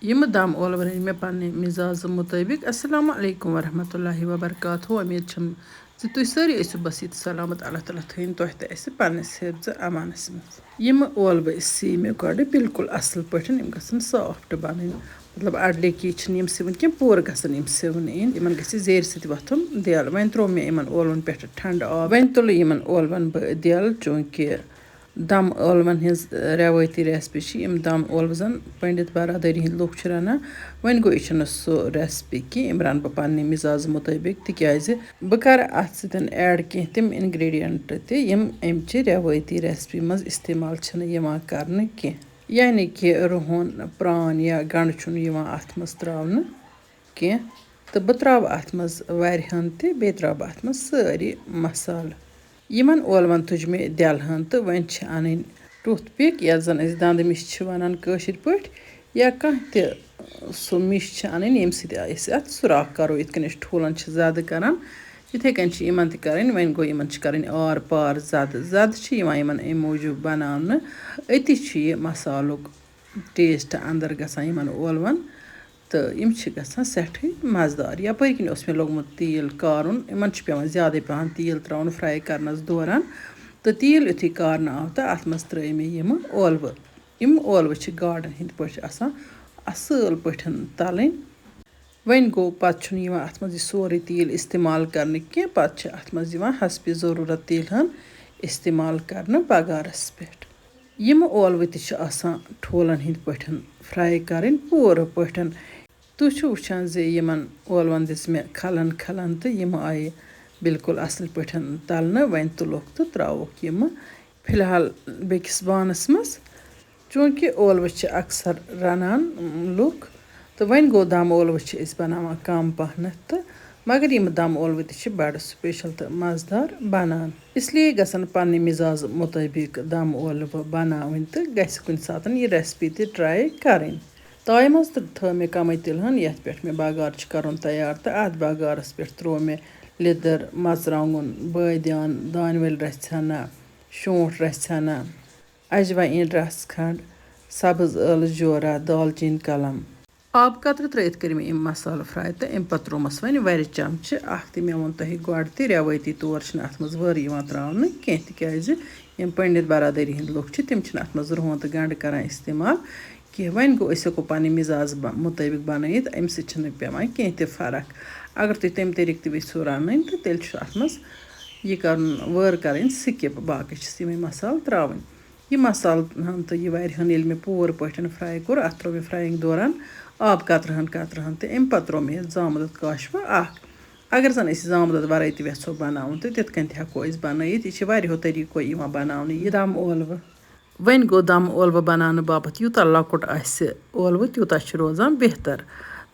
यम दम ٲلوٕ रٔنۍ مےٚ پننہِ مِزازٕ مُطٲبِق السلام علیکم ورحمۃ اللہ وبرکاتہ امید چھم زِ تُہۍ سٲری ٲسِو بسیٖت سلامت اللہ تعالیٰ تھٲیِن تۄہہِ تہِ اَسہِ پننِس حِفظِ امانس منٛز یِم ٲلوٕ سِی مےٚ گۄڈٕ بالکُل اصل پٲٹھۍ یِم گژھن سافٹ بنٕنۍ مطلب اڑلیکی چھِنہٕ یِم سِوٕنۍ کینٛہہ پوٗرٕ گژھن یِم سِونہٕ یِنۍ یِمن گژھِ زیرِ سۭتۍ وۄتھُن دٮ۪ل وۄنۍ تروو مےٚ یِمن ٲلون پٮ۪ٹھٕ ٹھنڈٕ آب وۄنۍ تُلہٕ یِمن ٲلون بہٕ دٮ۪ل چوٗنکہِ دم ٲلون ہٕنٛز رٮ۪وٲتی ریسپی چھِ یِم دم ٲلوٕ زن پنڈت برادٔری ہٕنٛدۍ لُکھ چھِ رنان وۄنۍ گوٚو یہِ چھُنہٕ سُہ ریسپی کینٛہہ یِم رنہٕ بہٕ پننہِ مِزازٕ مُطٲبِق تِکیازِ بہٕ کرٕ اتھ سۭتۍ ایڈ کینٛہہ تِم انگریڈینٹ تہِ یِم امچہِ رٮ۪وٲتی ریسپی منٛز استعمال چھِنہٕ یِوان کرنہٕ کینٛہہ یعنی کہِ رُہن پرٛان یا گنٛڈٕ چھُنہٕ یِوان اتھ منٛز تراونہٕ کینٛہہ تہٕ بہٕ تراوٕ اتھ منٛز واریاہن تہِ بیٚیہِ تراوٕ بہٕ اتھ منٛز سٲری مسالہٕ یِمن ٲلون تُج مےٚ دٮ۪لہٕ ہن تہٕ وۄنۍ چھِ انٕنۍ ٹُتھ پِک یتھ زن أسۍ دنٛدٕ مِش چھِ ونان کٲشِر پٲٹھۍ یا کانٛہہ تہِ سُہ مِش چھِ انٕنۍ ییٚمہِ سۭتۍ أسۍ اتھ سُراخ کرو یِتھ کٔنۍ أسۍ ٹھوٗلن چھِ زدٕ کران یِتھٕے کٔنۍ چھِ یِمن تہِ کرٕنۍ وۄنۍ گوٚو یِمن چھِ کرٕنۍ آر پار زدٕ زدٕ چھِ یِوان یِمن امہِ موٗجوٗب بناونہٕ أتی چھُ یہِ مسالُک ٹیسٹ انٛدر گژھان یِمن ٲلون تہٕ یِم چھِ گژھان سٮ۪ٹھٕے مزٕدار یپٲرۍ کِنۍ اوس مےٚ لوگمُت تیٖل کارُن یِمن چھُ پیٚوان زیادے پہم تیٖل تراوُن فراے کرنس دوران تہٕ تیٖل یُتھُے کارنہٕ آو تہٕ اتھ منٛز ترٲے مےٚ یِمہٕ ٲلوٕ یِم ٲلوٕ چھِ گاڈن ہٕنٛدۍ پٲٹھۍ آسان اصل پٲٹھۍ تلٕنۍ وۄنۍ گوٚو پتہٕ چھُنہٕ یِوان اتھ منٛز یہِ سورُے تیٖل استعمال کرنہٕ کینٛہہ پتہٕ چھِ اتھ منٛز یِوان حسبِ ضروٗرت تیٖلہٕ ہن استعمال کرنہٕ بغارس پٮ۪ٹھ یِمہٕ ٲلوٕ تہِ چھِ آسان ٹھوٗلن ہٕنٛدۍ پٲٹھۍ فراے کرٕنۍ پوٗرٕ پٲٹھۍ تُہۍ چھِو وٕچھان زِ یِمن ٲلون دِژ مےٚ کھلن کھلن تہٕ یِم آیہِ بالکُل اصل پٲٹھۍ تلنہٕ وۄنۍ تُلوکھ تہٕ تراووکھ یِمہٕ فِلحال بیٚکِس بانس منٛز چوٗنکہِ ٲلوٕ چھِ اکثر رنان لُکھ تہٕ وۄنۍ گوٚو دم ٲلوٕ چھِ أسۍ بناوان کم پہنتھ تہٕ مگر یِم دم ٲلوٕ تہِ چھِ بڑٕ سُپیشل تہٕ مزٕدار بنان اسلیے گژھن پننہِ مِزازٕ مُطٲبِق دم ٲلوٕ بناوٕنۍ تہٕ گژھِ کُنہِ ساتہٕ یہِ ریسپی تہِ ٹراے کرٕنۍ تایہِ منٛز تہٕ تھٲو مےٚ کمٕے تِلہٕ ہن یتھ پٮ۪ٹھ مےٚ بگار چھُ کرُن تیار تہٕ اتھ بگارس پٮ۪ٹھ تروو مےٚ لیٚدٕر مرژٕوانٛگُن بٲدیان دانہِ ول رژھِ ہنا شونٛٹھ رژھِ ہنا اجوایِن رس کھنٛڈ سبٕز ٲلہٕ جورا دالچیٖن کلم آبہٕ قطرٕ ترٲیِتھ کٔرۍ مےٚ یِم مسالہٕ فراے تہٕ امہِ پتہٕ تروومس وۄنۍ وَرِ چمچہٕ اکھ تہِ مےٚ ووٚن تۄہہِ گۄڈٕ تہِ رٮ۪وٲتی طور چھِنہٕ اتھ منٛز وٲر یِوان تراونہٕ کینٛہہ تِکیازِ یِم پنڈت برادٔری ہٕنٛدۍ لُکھ چھِ تِم چھِنہٕ اتھ منٛز رُہن تہٕ گنٛڈٕ کران استعمال کینٛہہ وۄنۍ گوٚو أسۍ ہٮ۪کو پنٕنہِ مِزاز مُطٲبِق بنٲیِتھ امہِ سۭتۍ چھنہٕ پیٚوان کینٛہہ تہِ فرق اگر تُہۍ تمہِ طریٖقہٕ تہِ یژھِو رنٕنۍ تہٕ تیٚلہِ چھُ اتھ منٛز یہِ کرُن وٲر کرٕنۍ سِکِپ باقٕے چھِس یِمے مسالہٕ تراوٕنۍ یہِ مسالہٕ ہن تہٕ یہِ وارِ ہن ییٚلہِ مےٚ پوٗرٕ پٲٹھۍ فراے کوٚر اتھ تروو مےٚ فرایِنگ دوران آبہٕ قطرٕ ہن تہٕ امہِ پتہٕ تروو مےٚ یتھ زامُت دۄد کاشوٕ اکھ اگر زن أسۍ زامُت دۄد ورٲے تہِ یژھو بناوُن تہٕ تِتھ کٔنۍ تہِ ہٮ۪کو أسۍ بنٲیِتھ یہِ چھِ واریاہو طٔریٖقو یِوان بناونہٕ یہِ دم ٲلوٕ وۄنۍ گوٚو دم ٲلوٕ بناونہٕ باپتھ یوٗتاہ لۄکُٹ آسہِ ٲلوٕ تیوٗتاہ چھُ روزان بہتر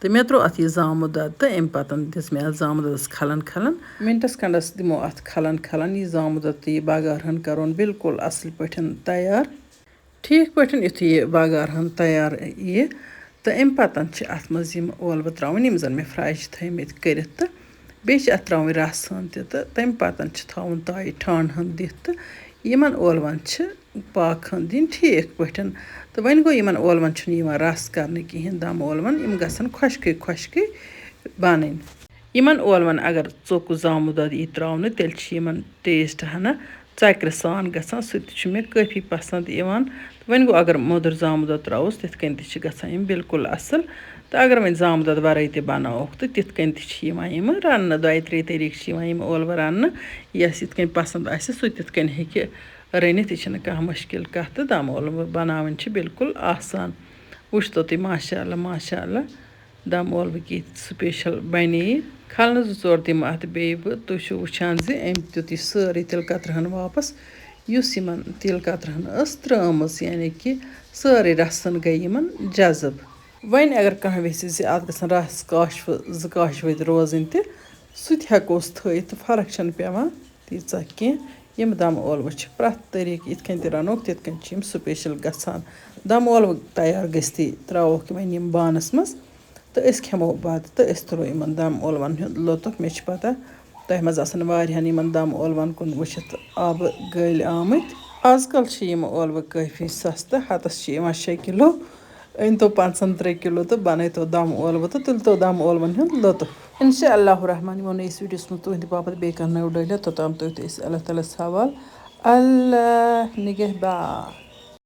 تہٕ مےٚ تروو اتھ یہِ زامُت دۄد تہٕ امہِ پتہٕ دِژ مےٚ اتھ زامُت دۄدس کھلن کھلن مِنٹس کھنڈس دِمو اتھ کھلن کھلن یہِ زامُت دۄد تہٕ یہِ بگار ہن کرون بالکُل اصل پٲٹھۍ تیار ٹھیٖک پٲٹھۍ یِتھُے یہِ بگار ہن تیار یِیہِ تہٕ امہِ پتہٕ چھِ اتھ منٛز یِم ٲلوٕ تراوٕنۍ یِم زن مےٚ فراے چھِ تھٲمٕتۍ کٔرِتھ تہٕ بیٚیہِ چھِ اتھ تراوٕنۍ رس ہن تہِ تہٕ تمہِ پتہٕ چھِ تھاوُن تایہِ ٹھانٛڈ ہن دِتھ تہٕ یِمن ٲلون چھِ پاکھ ہن دِنۍ ٹھیٖک پٲٹھۍ تہٕ وۄنۍ گوٚو یِمن ٲلون چھُنہٕ یِوان رس کرنہٕ کِہینۍ دم ٲلون یِم گژھن خۄشکٕے بنٕنۍ یِمن ٲلون اگر ژوٚک زامُت دۄد یی تراونہٕ تیٚلہِ چھِ یِمن ٹیسٹ ہنا ژکرِ سان گژھان سُہ تہِ چھُ مےٚ کٲفی پسنٛد یِوان وۄنۍ گوٚو اگر موٚدُر زامُت دۄد تراووس تِتھ کٔنۍ تہِ چھِ گژھان یِم بالکُل اصل تہٕ اگر وۄنۍ زامُت دۄد ورٲے تہِ بناووکھ تہٕ تِتھ کٔنۍ تہِ چھِ یِوان یِم رننہٕ دۄیہِ ترٛیٚیہِ طٔریٖقہٕ چھِ یِوان یِم ٲلوٕ رننہٕ یس یِتھ کٔنۍ پسنٛد آسہِ سُہ تِتھ کٔنۍ ہیٚکہِ رٔنِتھ یہِ چھنہٕ کانٛہہ مُشکِل کتھ تہٕ دم ٲلوٕ بناوٕنۍ چھِ بالکُل آسان وٕچھتو تُہۍ ماشاء اللہ دم ٲلوٕ کِتھ سُپیشل بنے کھلنہٕ 2-4 دِمہٕ اتھ بیٚیہِ بہٕ تُہۍ چھِو وٕچھان زِ أمۍ دیُت یہِ سٲرٕے تِلہٕ کترٕ ہن واپس یُس یِمن تِلہٕ کترٕ ہن ٲس ترٲمٕژ یعنی کہِ سٲرٕے رسن گٔے یِمن جذب وۄنۍ اگر کانٛہہ یژھِ زِ اتھ گژھن رس کاشوٕ 2 کاشوٕ روزٕنۍ تہِ سُہ تہِ ہٮ۪کوس تھٲیِتھ تہٕ فرق چھنہٕ پیٚوان تیٖژاہ کینٛہہ یِم دم ٲلوٕ چھِ پرٛٮ۪تھ طٔریٖقہٕ یِتھ کٔنۍ تہِ رنوکھ تِتھ کٔنۍ چھِ یِم سُپیشل گژھان دم ٲلوٕ تیار گٔژھتھٕے تراووکھ وۄنۍ یِم بانس منٛز تہٕ أسۍ کھٮ۪مو بتہٕ تہٕ أسۍ تُلو یِمن دم ٲلون ہُنٛد لُطف مےٚ چھِ پتہ تۄہہِ منٛز آسن واریاہن یِمن دم ٲلون کُن وٕچھِتھ آبہٕ گٔلۍ آمٕتۍ آز کل چھِ یِم ٲلوٕ کٲفی سستہٕ ہتس چھِ یِوان 6 کِلوٗ अन तो 5 किलो तो बन तो दम ओलव तो तुल तो दम ओलवन हूँ लुत्फ इंशाअल्लाह रहमान वो इस वीडियोस में तुहद बापत बे कर डल तोताम तुत अल्लाह ताला सवाल अल्लाह निगहबान।